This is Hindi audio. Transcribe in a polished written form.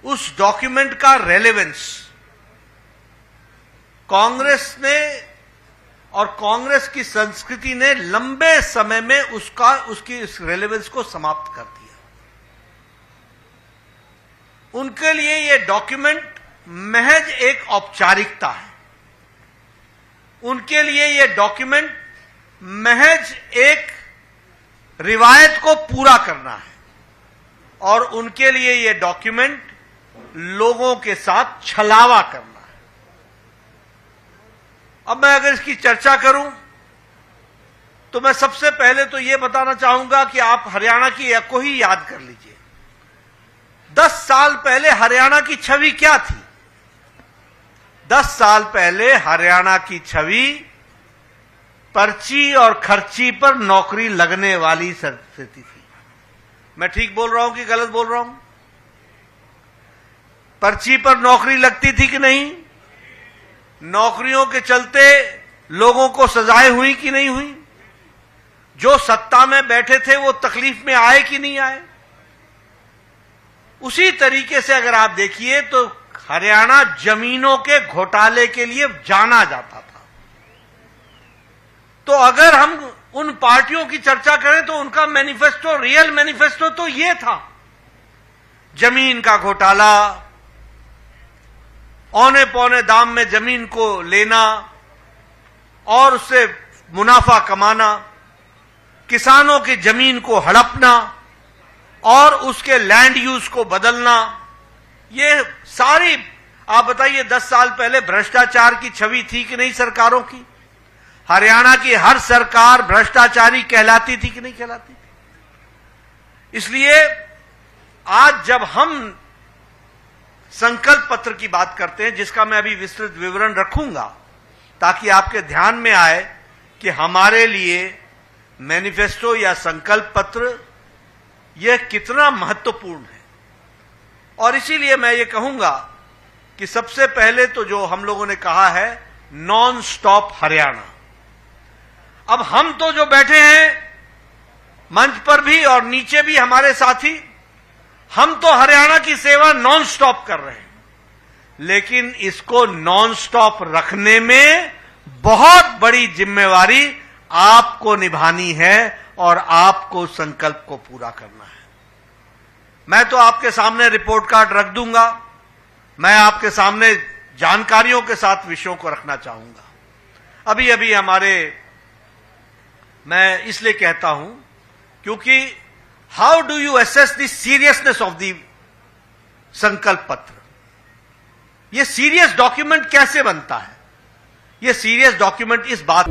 उस डॉक्यूमेंट का रेलेवेंस कांग्रेस ने और कांग्रेस की संस्कृति ने लंबे समय में उसकी इस रेलेवेंस को समाप्त कर दिया। उनके लिए यह डॉक्यूमेंट महज एक औपचारिकता है। उनके लिए यह डॉक्यूमेंट महज एक रिवायत को पूरा करना है और उनके लिए यह डॉक्यूमेंट लोगों के साथ छलावा करना है। अब मैं अगर इसकी चर्चा करूं तो मैं सबसे पहले तो यह बताना चाहूंगा कि आप हरियाणा की एक को ही याद कर लीजिए। 10 साल पहले हरियाणा की छवि क्या थी? 10 साल पहले हरियाणा की छवि पर्ची और खर्ची पर नौकरी लगने वाली स्थिति थी। मैं ठीक बोल रहा हूं कि गलत बोल रहा हूं? पर्ची पर नौकरी लगती थी कि नहीं? नौकरियों के चलते लोगों को सजाएं हुई कि नहीं हुई? जो सत्ता में बैठे थे वो तकलीफ में आए कि नहीं आए? उसी तरीके से अगर आप देखिए तो हरियाणा जमीनों के घोटाले के लिए जाना जाता था। तो अगर हम उन पार्टियों की चर्चा करें तो उनका मैनिफेस्टो, रियल मैनिफेस्टो तो ये था, जमीन का घोटाला, औने पौने दाम में जमीन को लेना और उससे मुनाफा कमाना, किसानों की जमीन को हड़पना और उसके लैंड यूज को बदलना। ये सारी, आप बताइए 10 साल पहले भ्रष्टाचार की छवि थी कि नहीं सरकारों की? हरियाणा की हर सरकार भ्रष्टाचारी कहलाती थी कि नहीं कहलाती थी? इसलिए आज जब हम संकल्प पत्र की बात करते हैं, जिसका मैं अभी विस्तृत विवरण रखूंगा ताकि आपके ध्यान में आए कि हमारे लिए मैनिफेस्टो या संकल्प पत्र यह कितना महत्वपूर्ण है। और इसीलिए मैं ये कहूंगा कि सबसे पहले तो जो हम लोगों ने कहा है नॉन स्टॉप हरियाणा। अब हम तो जो बैठे हैं मंच पर भी और नीचे भी हमारे साथी, हम तो हरियाणा की सेवा नॉन स्टॉप कर रहे हैं, लेकिन इसको नॉन स्टॉप रखने में बहुत बड़ी जिम्मेवारी आपको निभानी है और आपको संकल्प को पूरा करना है। मैं तो आपके सामने रिपोर्ट कार्ड रख दूंगा, मैं आपके सामने जानकारियों के साथ विषयों को रखना चाहूंगा। अभी अभी मैं इसलिए कहता हूं क्योंकि how do you assess the seriousness of the संकल्प पत्र? यह सीरियस डॉक्यूमेंट कैसे बनता है? यह सीरियस डॉक्यूमेंट इस बात